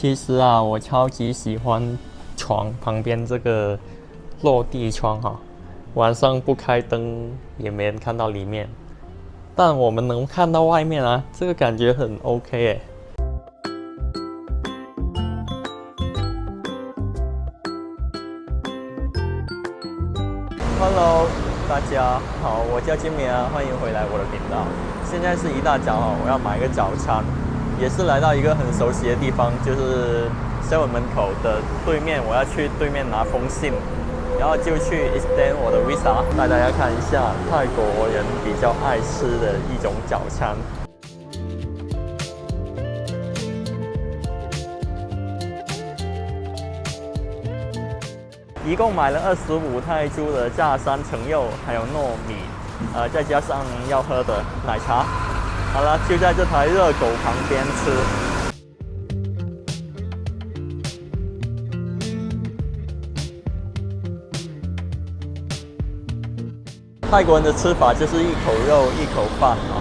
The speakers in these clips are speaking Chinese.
其实啊，我超级喜欢床旁边这个落地窗哈，晚上不开灯也没人看到里面，但我们能看到外面啊，这个感觉很 OK 哎。Hello， 大家好，我叫金明啊，欢迎回来我的频道。现在是一大早哈，我要买一个早餐，也是来到一个很熟悉的地方，就是7门口的对面，我要去对面拿封信，然后就去 extend 我的 visa， 带大家看一下泰国人比较爱吃的一种早餐。一共买了25泰铢的炸三层肉，还有糯米，再加上要喝的奶茶。好了，就在这台热狗旁边吃。泰国人的吃法就是一口肉一口饭啊，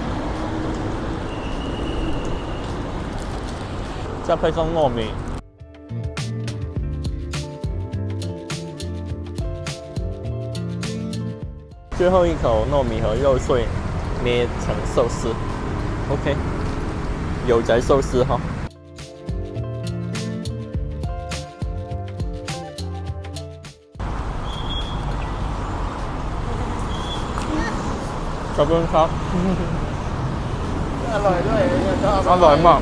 再配上糯米。最后一口糯米和肉碎捏成寿司 ，OK， 有宅寿司哈。ขอบคุณครับอร่อยด้วยอร่อยมาก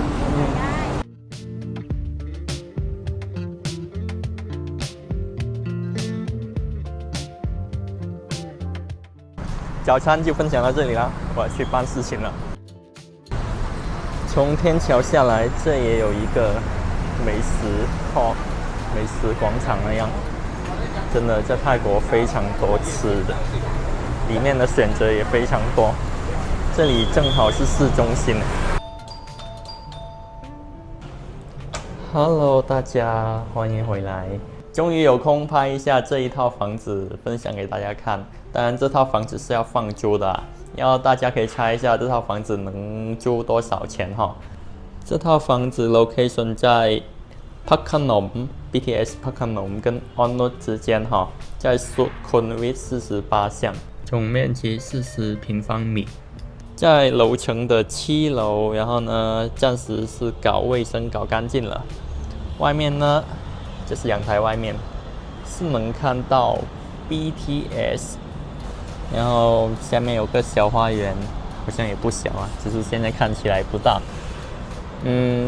早餐就分享到这里了，我要去办事情了。从天桥下来，这也有一个美食广场那样，真的在泰国非常多吃的，里面的选择也非常多。这里正好是市中心。Hello， 大家欢迎回来。终于有空拍一下这一套房子，分享给大家看。当然，这套房子是要放租的，然后大家可以猜一下这套房子能租多少钱哈？这套房子 location 在 Phakhanom BTS Phakhanom 跟 Onut 之间哈，在 Sukhumvit 48巷，总面积40平方米，在楼层的7楼，然后呢，暂时是搞卫生搞干净了。外面呢，这是阳台外面，是能看到 BTS。然后下面有个小花园，好像也不小啊，只是现在看起来不大。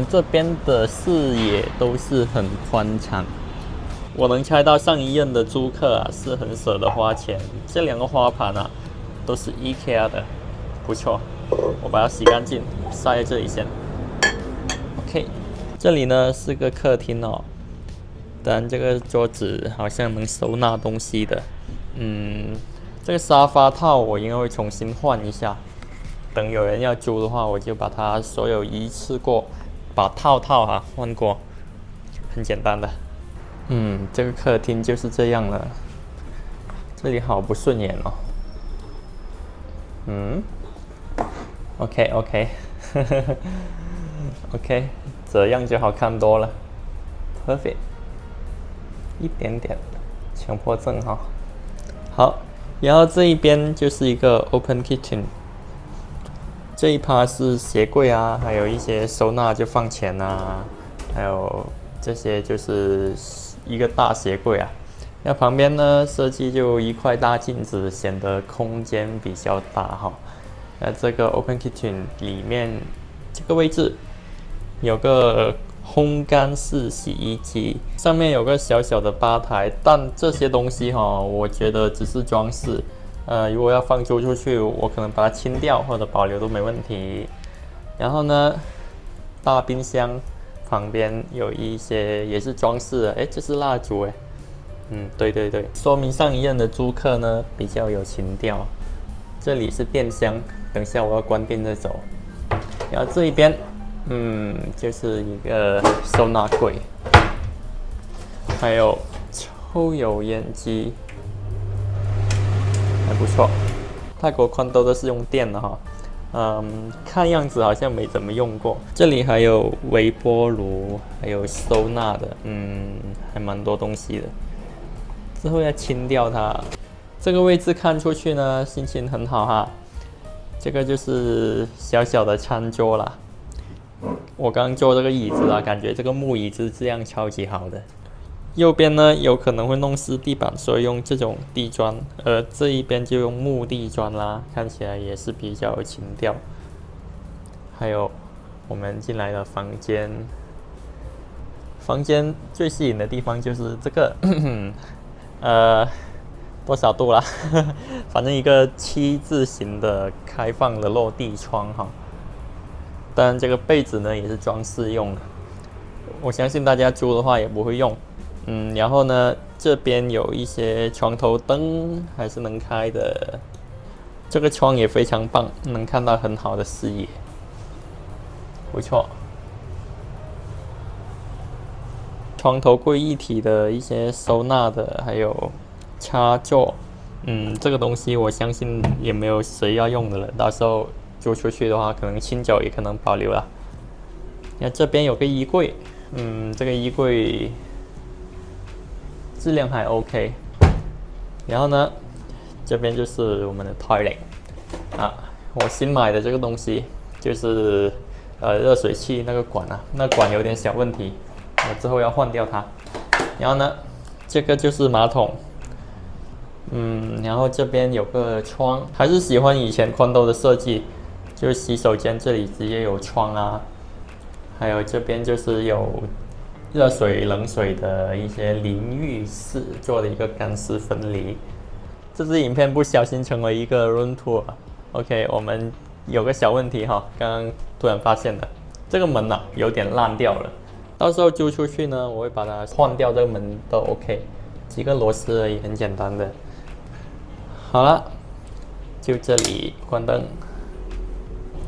这边的视野都是很宽敞。我能猜到上一任的租客啊是很舍得花钱。这两个花盘啊都是 IKEA 的，不错。我把它洗干净，晒在这里先。OK， 这里呢是个客厅哦，当然这个桌子好像能收纳东西的。这个沙发套我应该会重新换一下，等有人要租的话，我就把它所有一次过把套换过，很简单的。这个客厅就是这样了，这里好不顺眼哦。OK OK， 这样就好看多了 ，perfect， 一点点强迫症哈。好。然后这一边就是一个 open kitchen， 这一趴是鞋柜啊，还有一些收纳就放钱啊，还有这些就是一个大鞋柜啊。那旁边呢设计就一块大镜子，显得空间比较大哈。那这个 open kitchen 里面这个位置有个烘干式洗衣机，上面有个小小的吧台，但这些东西我觉得只是装饰。如果要放租出去，我可能把它清掉或者保留都没问题。然后呢，大冰箱旁边有一些也是装饰的，这是蜡烛对，说明上一任的租客呢比较有情调。这里是电箱，等一下我要关电再走。然后这一边。就是一个收纳柜，还有抽油烟机，还不错。泰国宽都是用电的哈，看样子好像没怎么用过。这里还有微波炉，还有收纳的，还蛮多东西的。之后要清掉它。这个位置看出去呢，心情很好哈。这个就是小小的餐桌啦。我刚坐这个椅子啊，感觉这个木椅子质量超级好的。右边呢有可能会弄湿地板，所以用这种地砖，而这一边就用木地砖啦，看起来也是比较有情调。还有我们进来的房间，房间最吸引的地方就是这个，多少度啦？反正一个7字形的开放的落地窗哈。当然这个被子呢也是装饰用的，我相信大家租的话也不会用。然后呢，这边有一些床头灯还是能开的，这个窗也非常棒，能看到很好的视野，不错。床头柜一体的一些收纳的，还有插座，这个东西我相信也没有谁要用的了，到时候租出去的话，可能清酒也可能保留了。那这边有个衣柜，这个衣柜质量还 OK。然后呢，这边就是我们的 toilet 啊，我新买的这个东西就是热水器那个管啊，那管有点小问题，我之后要换掉它。然后呢，这个就是马桶，然后这边有个窗，还是喜欢以前condo的设计，就是洗手间这里直接有窗啊，还有这边就是有热水、冷水的一些淋浴室，做了一个干湿分离。这支影片不小心成为一个 room tour。OK， 我们有个小问题哈，刚刚突然发现的，这个门啊有点烂掉了。到时候租出去呢，我会把它换掉，这个门都 OK， 几个螺丝而已，很简单的。好了，就这里关灯。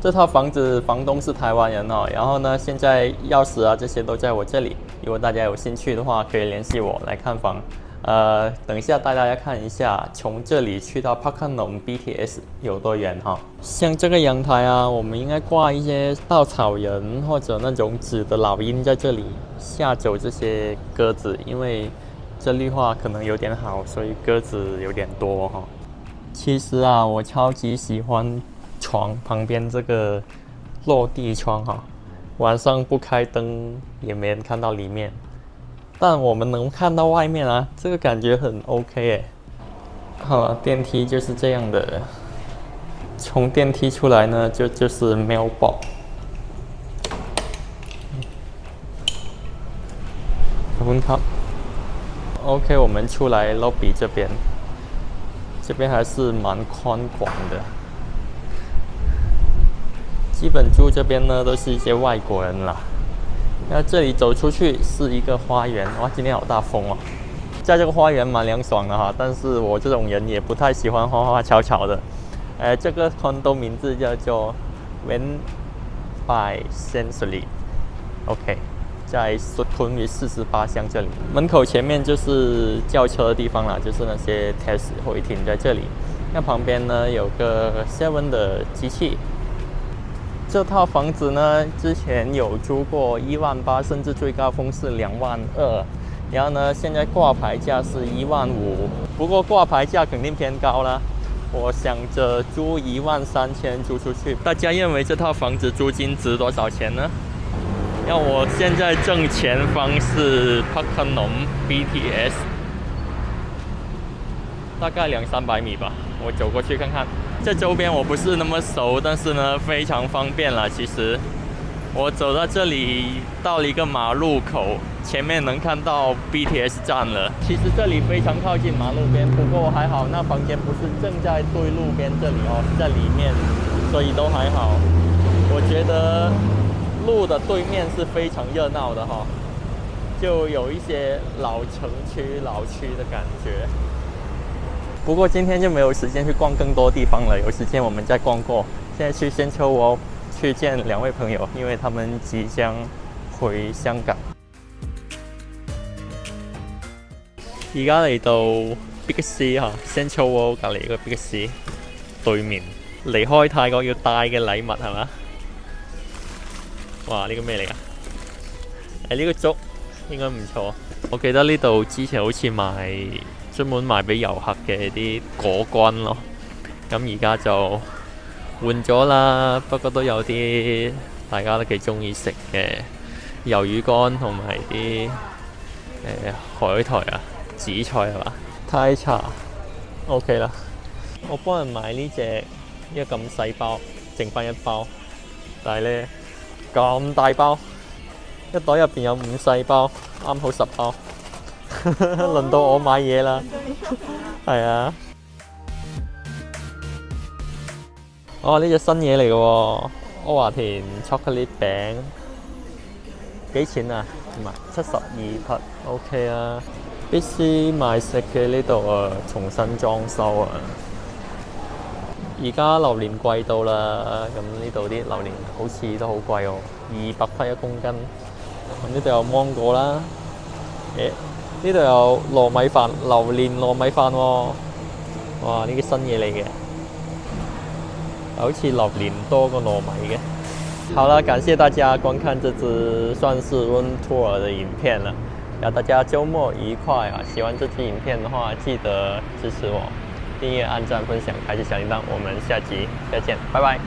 这套房子房东是台湾人哦，然后呢，现在钥匙啊这些都在我这里。如果大家有兴趣的话，可以联系我来看房。等一下带大家看一下，从这里去到帕克农 BTS 有多远哈。像这个阳台啊，我们应该挂一些稻草人或者那种纸的老鹰在这里，吓走这些鸽子，因为这绿化可能有点好，所以鸽子有点多哈。其实啊，我超级喜欢床旁边这个落地窗哈，晚上不开灯也没人看到里面，但我们能看到外面啊，这个感觉很 OK 哎。好了，电梯就是这样的，从电梯出来呢就是 mailbox。ขอบคุณครับ OK， 我们出来 lobby 这边，这边还是蛮宽广的。基本住这边呢都是一些外国人啦。那这里走出去是一个花园，哇，今天好大风哦。在这个花园蛮凉爽的哈，但是我这种人也不太喜欢花花草草的。这个 condo 名字叫做 Went by Sensory。OK， 在昆明48巷这里，门口前面就是叫车的地方啦，就是那些 taxi 会停在这里。那旁边呢有个 Seven 的机器。这套房子呢，之前有租过18000，甚至最高峰是22000。然后呢，现在挂牌价是15000，不过挂牌价肯定偏高啦。我想着租13000租出去。大家认为这套房子租金值多少钱呢？那我现在正前方是帕克农 BTS， 大概200-300米吧，我走过去看看。这周边我不是那么熟，但是呢非常方便啦。其实我走到这里，到了一个马路口，前面能看到 BTS 站了。其实这里非常靠近马路边，不过还好那房间不是正在对路边这里哦，是在里面，所以都还好。我觉得路的对面是非常热闹的哈，就有一些老城区、老区的感觉。不过今天就没有时间去逛更多地方了，有时間我們再逛過。現在去仙丘窩去見2位朋友，因為他們即將回香港。而家嚟到 Big C 嚇，仙丘窩隔離個 Big C 對面離開泰國要帶嘅禮物係嘛？哇！呢個咩嚟㗎？呢個粥應該唔錯。我記得呢度之前好似專門賣俾遊客嘅啲果乾咯，咁而家就換咗啦。不過都有啲大家都幾中意食嘅魷魚乾同埋啲海苔啊、紫菜係嘛？泰茶 OK 啦。我幫人買呢隻一個咁細包，剩翻一包，但係呢咁大包，一袋入邊有5細包，啱好10包。輪到我買嘢啦，係啊！哦，呢隻新嘢嚟嘅喎，阿華田巧克力餅，幾錢啊？唔係72匹 ，OK 啊！必須買食嘅呢度啊，重新裝修啊！而家榴蓮貴到啦，咁呢度啲榴蓮好似都好貴哦，200匹1公斤。咁呢度有芒果啦，呢度有糯米飯，榴蓮糯米飯喎，哇！呢啲新嘢嚟嘅，好似榴蓮多過糯米嘅。好了，感謝大家觀看這支算是 room tour 的影片了，然後大家週末愉快啊！喜歡這支影片的話，記得支持我，訂閱、按讚、分享，開啟小鈴鐺。我們下集再見，拜拜。